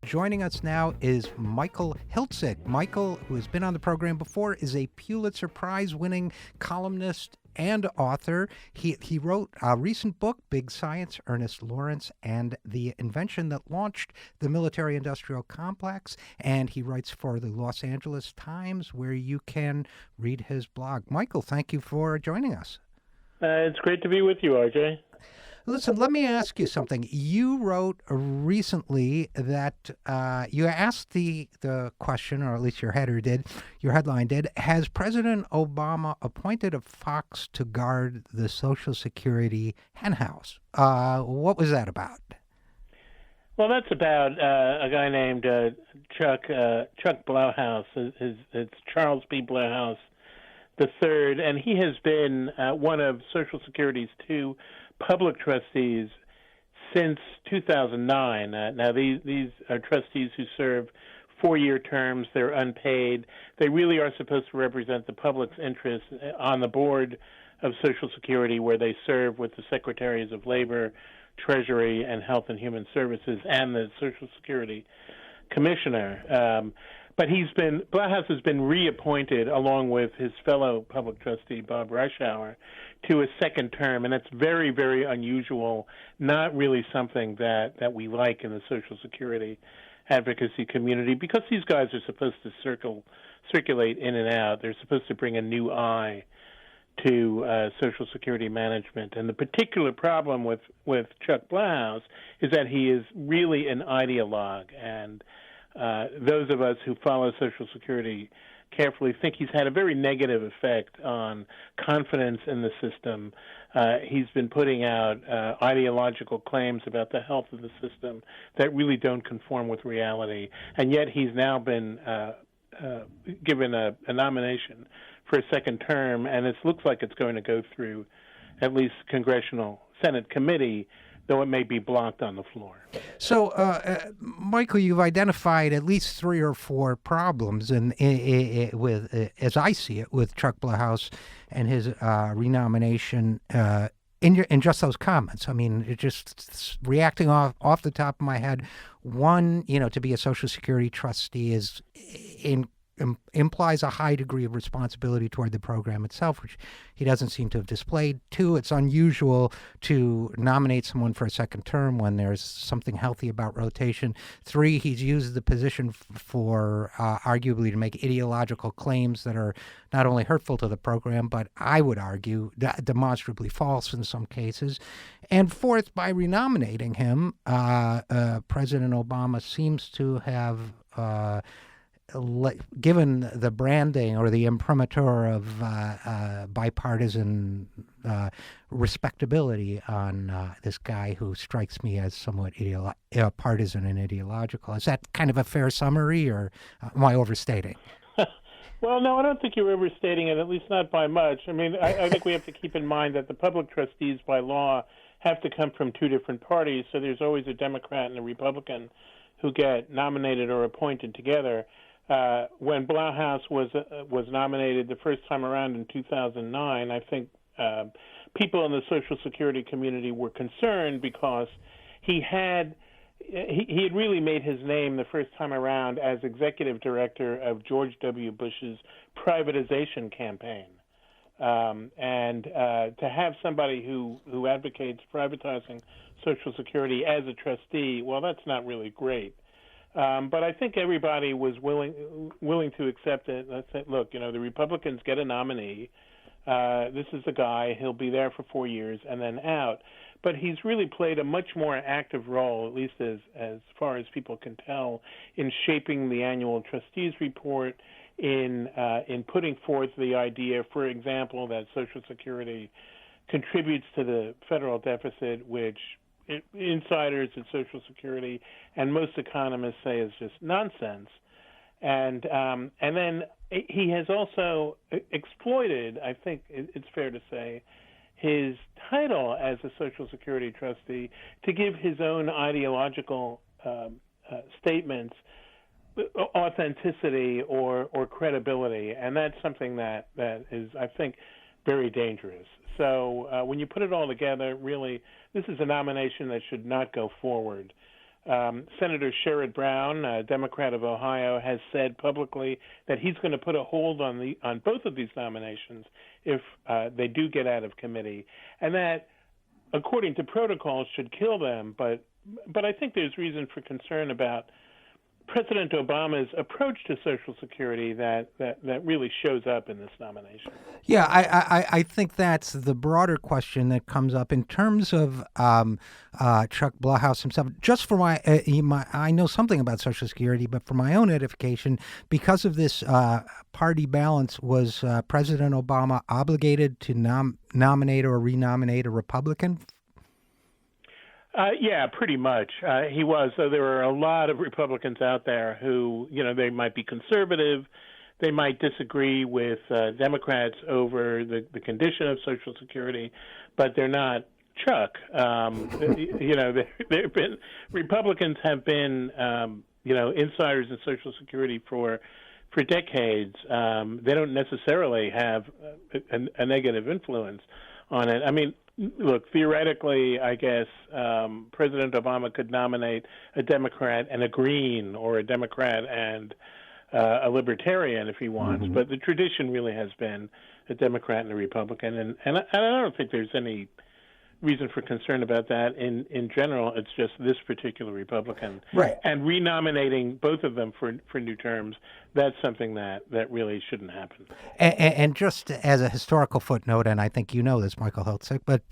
Joining us now is Michael Hiltzik. Michael, who has been on the program before, is a Pulitzer Prize-winning columnist and author. He wrote a recent book, Big Science, Ernest Lawrence, and the Invention That Launched the Military-Industrial Complex, and he writes for the Los Angeles Times, where you can read his blog. Michael, thank you for joining us. It's great to be with you, RJ. Listen, let me ask you something. You wrote recently that you asked the question, or at least your headline did, has President Obama appointed a fox to guard the Social Security henhouse? What was that about? Well, that's about a guy named Chuck Blauhaus. It's Charles B. Blauhaus III, and he has been one of Social Security's two public trustees since 2009. Now, these are trustees who serve 4-year terms. They're unpaid. They really are supposed to represent the public's interest on the board of Social Security, where they serve with the Secretaries of Labor, Treasury, and Health and Human Services, and the Social Security Commissioner. But Blauhaus has been reappointed, along with his fellow public trustee, Bob Reischauer, to a second term, and that's very, very unusual, not really something that we like in the Social Security advocacy community, because these guys are supposed to circulate in and out. They're supposed to bring a new eye to Social Security management. And the particular problem with Chuck Blauhaus is that he is really an ideologue, and those of us who follow Social Security carefully think he's had a very negative effect on confidence in the system. He's been putting out ideological claims about the health of the system that really don't conform with reality, and yet he's now been given a nomination for a second term, and it looks like it's going to go through at least Congressional Senate committee, though it may be blocked on the floor. So, Michael, you've identified at least 3 or 4 problems, with, as I see it, with Chuck Blauhaus and his renomination in just those comments. I mean, it just reacting off the top of my head. One, to be a Social Security trustee implies a high degree of responsibility toward the program itself, which he doesn't seem to have displayed. 2, it's unusual to nominate someone for a second term when there's something healthy about rotation. 3, he's used the position for arguably to make ideological claims that are not only hurtful to the program, but I would argue demonstrably false in some cases. And 4th, by renominating him, President Obama seems to have given the branding or the imprimatur of bipartisan respectability on this guy who strikes me as somewhat partisan and ideological. Is that kind of a fair summary, or am I overstating? Well, no, I don't think you're overstating it, at least not by much. I mean, I think we have to keep in mind that the public trustees by law have to come from 2 different parties, so there's always a Democrat and a Republican who get nominated or appointed together. When Blauhaus was nominated the first time around in 2009, I think people in the Social Security community were concerned because he had really made his name the first time around as executive director of George W. Bush's privatization campaign. And to have somebody who advocates privatizing Social Security as a trustee, well, that's not really great. But I think everybody was willing to accept it. I said, look, the Republicans get a nominee. This is the guy. He'll be there for 4 years and then out. But he's really played a much more active role, at least as far as people can tell, in shaping the annual trustees report, in putting forth the idea, for example, that Social Security contributes to the federal deficit, which insiders at Social Security and most economists say is just nonsense. And then he has also exploited, I think it's fair to say, his title as a Social Security trustee to give his own ideological statements authenticity or credibility, and that's something that is, I think, very dangerous. So when you put it all together, really, this is a nomination that should not go forward. Senator Sherrod Brown, a Democrat of Ohio, has said publicly that he's going to put a hold on both of these nominations if they do get out of committee, and that, according to protocols, should kill them. But I think there's reason for concern about President Obama's approach to Social Security that really shows up in this nomination. Yeah, I think that's the broader question that comes up in terms of Chuck Blahous himself. Just for I know something about Social Security, but for my own edification, because of this party balance, was President Obama obligated to nominate or renominate a Republican? Yeah, pretty much. He was. So there were a lot of Republicans out there who, they might be conservative. They might disagree with Democrats over the condition of Social Security, but they're not Chuck. Republicans have been, insiders in Social Security for decades. They don't necessarily have a negative influence on it. I mean, look, theoretically, I guess President Obama could nominate a Democrat and a Green, or a Democrat and a Libertarian if he wants. Mm-hmm. But the tradition really has been a Democrat and a Republican, and I don't think there's any reason for concern about that in general. It's just this particular Republican. Right. And renominating both of them for new terms, that's something that really shouldn't happen. And just as a historical footnote, and I think you know this, Michael Hiltzik, but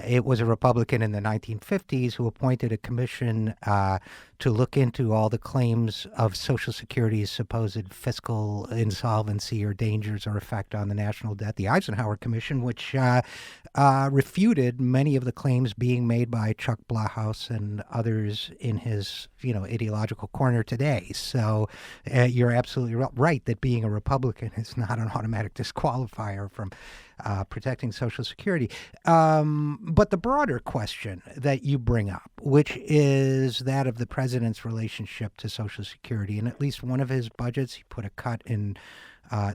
it was a Republican in the 1950s who appointed a commission to look into all the claims of Social Security's supposed fiscal insolvency or dangers or effect on the national debt, the Eisenhower Commission, which refuted many of the claims being made by Chuck Blahous and others in his, ideological corner today. So you're absolutely right that being a Republican is not an automatic disqualifier from protecting Social Security. But the broader question that you bring up, which is that of the president's relationship to Social Security, in at least one of his budgets, he put a cut in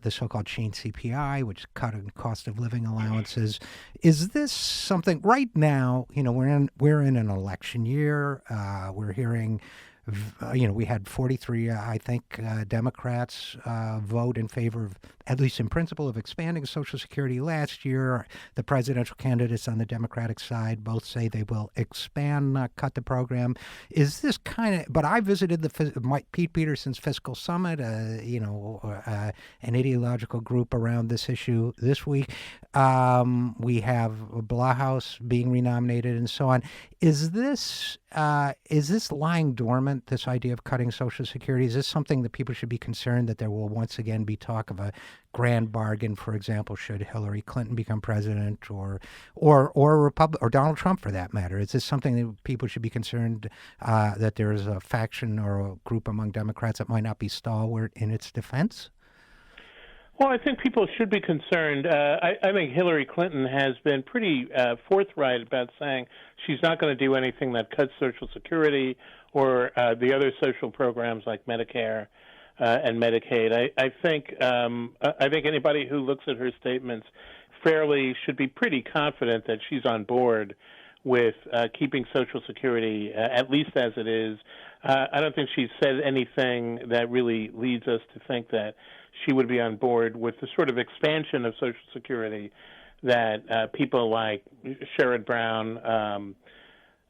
the so-called chain CPI, which cut in cost of living allowances. Is this something right now? We're in an election year. We're hearing. We had 43, I think, Democrats vote in favor of, at least in principle, of expanding Social Security last year. The presidential candidates on the Democratic side both say they will expand, not cut the program. Is this but I visited Pete Peterson's Fiscal Summit, an ideological group around this issue this week. We have Blahous being renominated and so on. Is this lying dormant, this idea of cutting Social Security? Is this something that people should be concerned that there will once again be talk of a grand bargain, for example, should Hillary Clinton become president or Donald Trump for that matter? Is this something that people should be concerned that there is a faction or a group among Democrats that might not be stalwart in its defense? Well, I think people should be concerned. I think Hillary Clinton has been pretty forthright about saying she's not going to do anything that cuts Social Security or the other social programs like Medicare and Medicaid. I think anybody who looks at her statements fairly should be pretty confident that she's on board with keeping Social Security at least as it is. I don't think she's said anything that really leads us to think that she would be on board with the sort of expansion of Social Security that people like Sherrod Brown,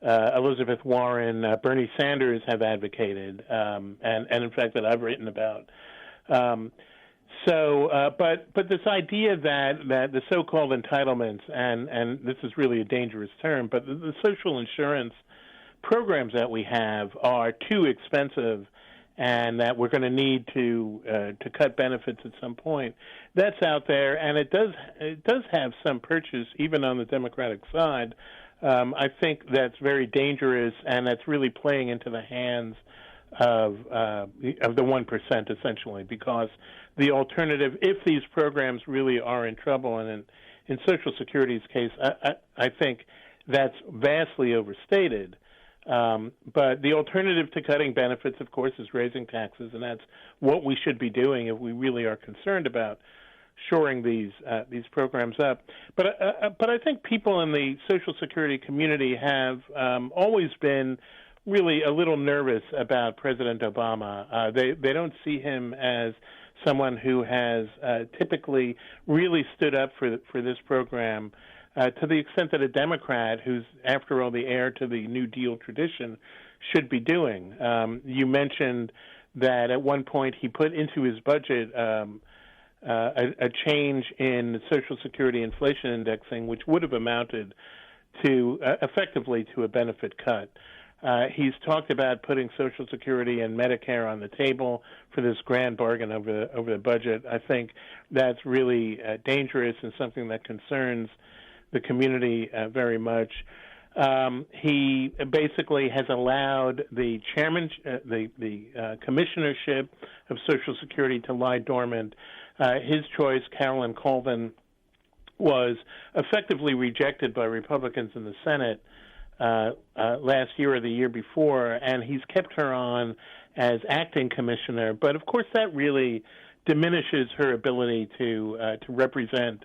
Elizabeth Warren, Bernie Sanders have advocated, and in fact that I've written about. But this idea that the so-called entitlements, and this is really a dangerous term, but the social insurance programs that we have are too expensive, and that we're going to need to cut benefits at some point. That's out there, and it does have some purchase even on the Democratic side. I think that's very dangerous, and that's really playing into the hands of the 1% essentially, because the alternative, if these programs really are in trouble, and in Social Security's case, I think that's vastly overstated. But the alternative to cutting benefits, of course, is raising taxes, and that's what we should be doing if we really are concerned about shoring these programs up. But I think people in the Social Security community have always been really a little nervous about President Obama. They don't see him as someone who has typically really stood up for this program to the extent that a Democrat, who's after all the heir to the New Deal tradition, should be doing. You mentioned that at one point he put into his budget a change in Social Security inflation indexing, which would have amounted to effectively to a benefit cut. He's talked about putting Social Security and Medicare on the table for this grand bargain over the budget. I think that's really dangerous and something that concerns the community very much. He basically has allowed the chairman, the commissionership of Social Security to lie dormant. His choice, Carolyn Colvin, was effectively rejected by Republicans in the Senate last year or the year before, and he's kept her on as acting commissioner. But of course, that really diminishes her ability to represent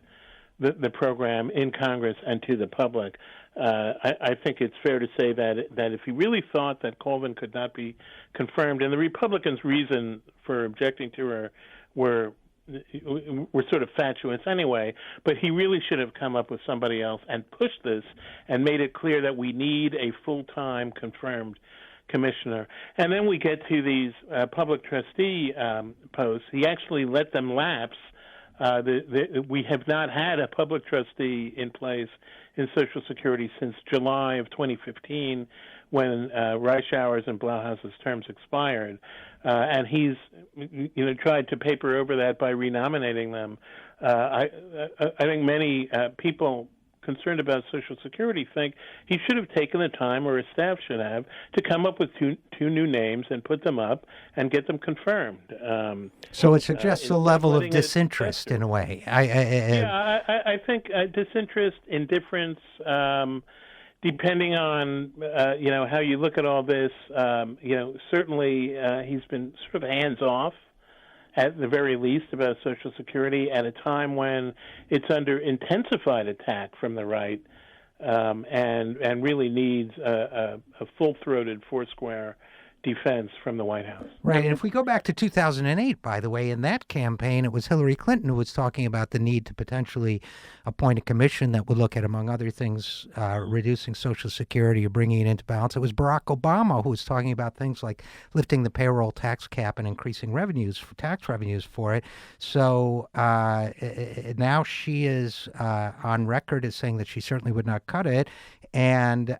the program in Congress and to the public. I think it's fair to say that if he really thought that Colvin could not be confirmed, and the Republicans' reason for objecting to her were sort of fatuous anyway, but he really should have come up with somebody else and pushed this and made it clear that we need a full-time confirmed commissioner. And then we get to these public trustee posts. He actually let them lapse. We have not had a public trustee in place in Social Security since July of 2015, when Reischauer's and Blauhaus's terms expired, and he's tried to paper over that by renominating them. I think many people concerned about Social Security think he should have taken the time, or his staff should have, to come up with two new names and put them up and get them confirmed. So it suggests a level of disinterest in a way. I think disinterest, indifference, depending on how you look at all this. Certainly he's been sort of hands off, at the very least, about Social Security at a time when it's under intensified attack from the right, and really needs a full-throated, foursquare defense from the White House. Right, and if we go back to 2008, by the way, in that campaign, it was Hillary Clinton who was talking about the need to potentially appoint a commission that would look at, among other things, reducing Social Security or bringing it into balance. It was Barack Obama who was talking about things like lifting the payroll tax cap and increasing tax revenues for it. So now she is on record as saying that she certainly would not cut it, and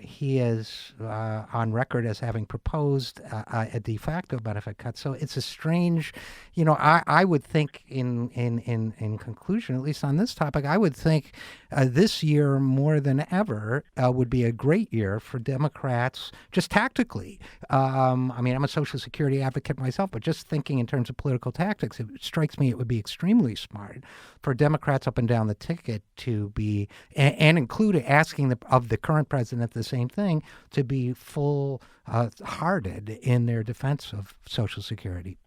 he is on record as having proposed a de facto benefit cut. So it's a strange, I would think in conclusion, at least on this topic, I would think this year more than ever would be a great year for Democrats, just tactically. I'm a Social Security advocate myself, but just thinking in terms of political tactics, it strikes me it would be extremely smart for Democrats up and down the ticket to be, and including asking of the current president the same thing, to be full-hearted in their defense of Social Security.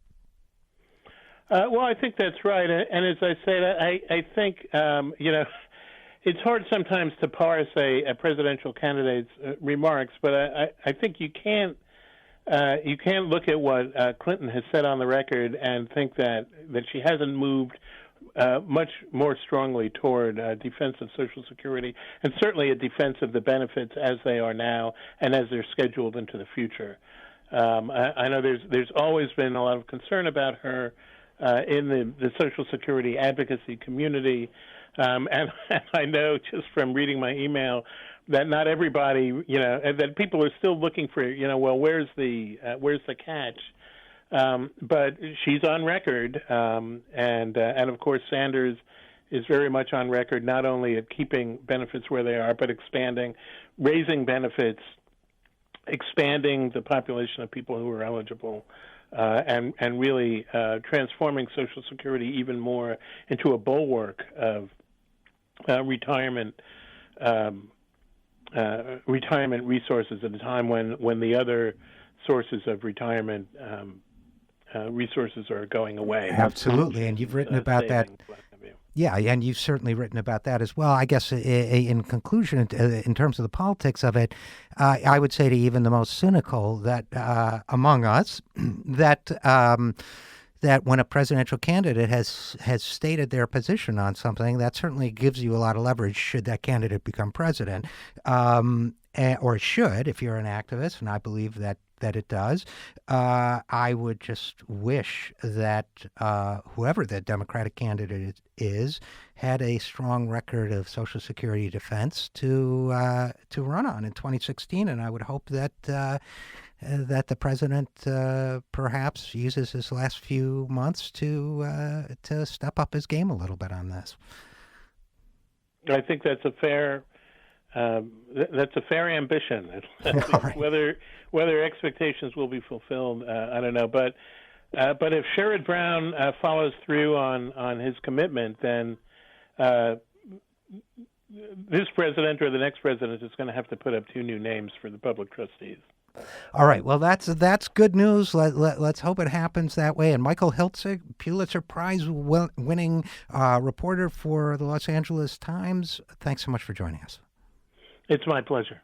Well, I think that's right. And as I said, I think, it's hard sometimes to parse a presidential candidate's remarks, but I think you can't look at what Clinton has said on the record and think that she hasn't moved much more strongly toward defense of Social Security, and certainly a defense of the benefits as they are now and as they're scheduled into the future. I know there's always been a lot of concern about her in the Social Security advocacy community, and I know just from reading my email that not everybody, that people are still looking for, well, where's the catch? But she's on record, and of course Sanders is very much on record, not only at keeping benefits where they are, but raising benefits, expanding the population of people who are eligible, and really transforming Social Security even more into a bulwark of retirement resources at a time when the other sources of retirement resources are going away. Absolutely, and you've written about that. Yeah, and you've certainly written about that as well. I guess in conclusion, in terms of the politics of it, I would say to even the most cynical that among us, that that when a presidential candidate has stated their position on something, that certainly gives you a lot of leverage should that candidate become president, or it should if you're an activist, and I believe that it does. I would just wish that whoever the Democratic candidate is had a strong record of Social Security defense to run on in 2016, and I would hope that that the president perhaps uses his last few months to step up his game a little bit on this. I think that's a fair ambition. Right. Whether expectations will be fulfilled, I don't know. But if Sherrod Brown follows through on his commitment, then this president or the next president is going to have to put up 2 new names for the public trustees. All right. Well, that's good news. Let's hope it happens that way. And Michael Hiltzik, Pulitzer Prize winning reporter for the Los Angeles Times, thanks so much for joining us. It's my pleasure.